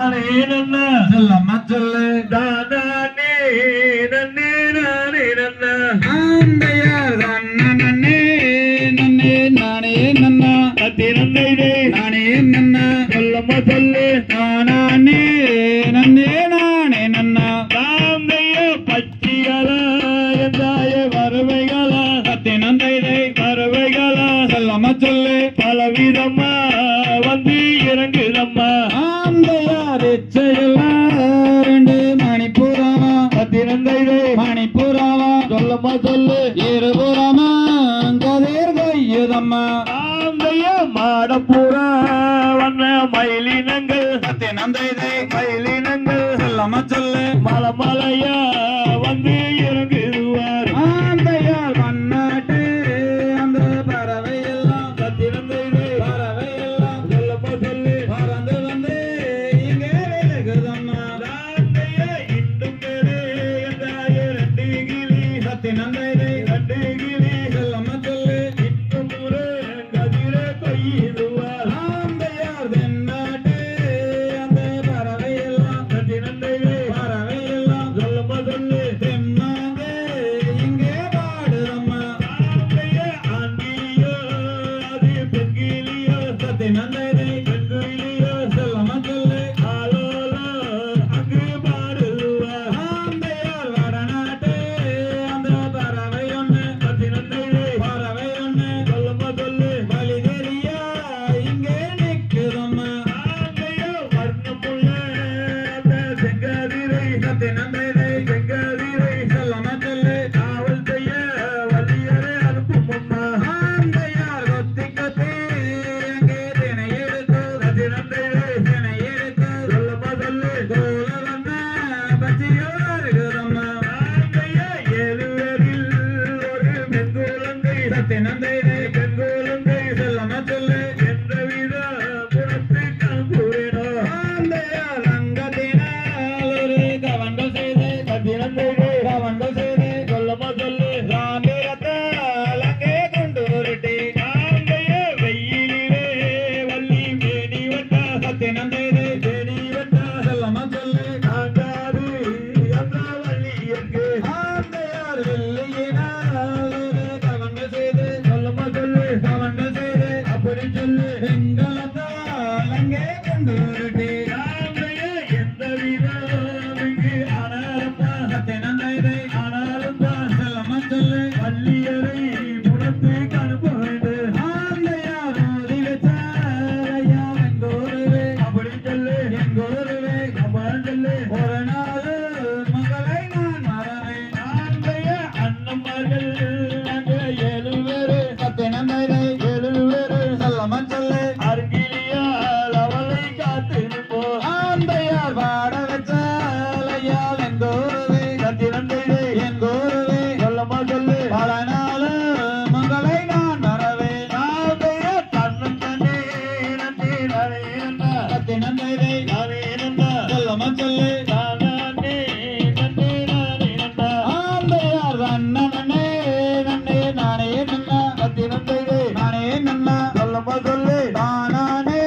சொல்லம்மா சொல்லு ஆந்தையார் நன்னே நன்னே நானே நன்னா நானே நன்னா சொல்லம்மா சொல்லு நானே நன்னே நானே நன்னா தாந்தைய பச்சிகள எந்தாய வரவைகள நந்தைதை வரவைகள சொல்லம்மா சொல்லு பலவிதம்மா வந்து இறங்குதம்மா ஆந்தையார் இச்சையெல்லாம் ரெண்டு மணிப்பூராமா நந்தைதை மணிப்பூராமா சொல்லம்மா சொல்லு இருபுறமா கதிர் கொய்யுதம்மா தாந்தைய மாடப்புறா வண்ண மயிலினங்கள் நந்தைதை மயிலினங்கள் சொல்லம்மா சொல்லு மலையா வந்து இறங்குவார் ஆந்தையார் மண்ணாட்டு அந்த பறவை எல்லாம் நந்தைதை பறவை எல்லாம் சொல்லம்மா சொல்லு பறந்து வந்து இங்கே விலகுதம்மா தாந்தைய இன்னும் மேலே எந்தாய ரெண்டு கிளி நந்தைதை ரெண்டு கிளி சொல்லம்மா சொல்லு இன்னும் முறை கதிர கொய்யுவார் ஆந்தையார் தென்னாட்டு அந்த பறவை எல்லாம் நந்தைதை பறவை எல்லாம் சொல்லம்மா சொல்லு தெம்மாங்க இங்கே பாடுதம்மா தாந்தைய ஆண்டியோ அது பெண்கிளியோ நந்தைதை பெண்கிளியோ சொல்லம்மா சொல்லு ஆலோலோ அங்கு பாடுவார் ஆந்தையார் வடநாட்டு அந்த பறவை ஒண்ணு நந்தைதை பறவை ஒண்ணு சொல்லம்மா சொல்லு வழி தெரியா இங்கே நிக்குதம்மா தாந்தைய வர்ணமுள்ள அந்த செங்கதிரை நந்தைதை செங்கதிரை சொல்லம்மா சொல்லு காவல் செய்ய வள்ளியரை அனுப்பும் அம்மா ஆந்தையார் கொத்தி கொத்தி அங்கே தினை எடுத்து நந்தைதை தினை எடுத்து சொல்லம்மா சொல்லு கோல வந்த பச்சியோர் அருகுதம்மா தாந்தைய ஏழுவரில் ஒரு மென்குழந்தை நந்தைதை பெண்குழந்தை சொல்லம்மா சொல்லு எந்தவித புறத்து காண்புவேனோ ஆந்தையார் அங்கத்தினால் ஒரு கவன்கள் செய்து நந்தைதை கவன்கள் செய்து சொல்லம்மா சொல்லு ராந்திரத்தால் அங்கே கொண்டு உருட்டி தாந்தைய வெயிலிலே வள்ளி மேனி வந்தா நந்தைதை மேனி வந்தா சொல்லம்மா சொல்லு தாங்காது அந்த வள்ளியர்க்கு ஆந்தையார் வெள்ளியினால் ஒரு கவன்கள் செய்து சொல்லம்மா சொல்லு கவன்கள் செய்து அப்படி சொல்லு வெண்கலத்தால் அங்கே கொண்டு உருட்டி தாந்தைய எந்தவித இங்கு ஆனாரம்மா நந்தைதை ஆனாலும் தான் சொல்லம்மா சொல்லு வள்ளியரை புறத்து அனுப்ப வேண்டும் ஆந்தையார் ஊதி வச்சாரையா வெங்கோருவே அப்படி சொல்லு எங்கோருவே அம்மா சொல்லு ஒரு நாள் மகளை நான் மறவேன் தாந்தைய அண்ணன்மார்கள் அங்க 7 பேரு நந்தைதை 7 பேரு சொல்லம்மா சொல்லு அருகிலியால் அவளை காத்து நிற்போம் ஆந்தையார் பாட வச்சாலையா வெங்கோருவே நந்தைதை எங்கோருவே சொல்லம்மா சொல்லு பல நாள் மகளை நான் மறவேன் தாந்தைய தன்னன் தன்னே நன்றி நானே நன்றா நந்தைதை நானே நன்றா சொல்லம்மா சொல்லு நானே நன்றி நானே நன்றா ஆந்தையார் நன்னே நன்னே நானே நன்னா நந்தைதை நானே நன்னா சொல்லம்மா சொல்லு நானே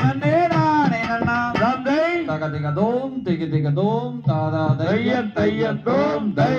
நன்னே நானே நன்னா தந்தை தக திக தோம் திக திக தோம் தாதா தையன் தையன் தோம் தை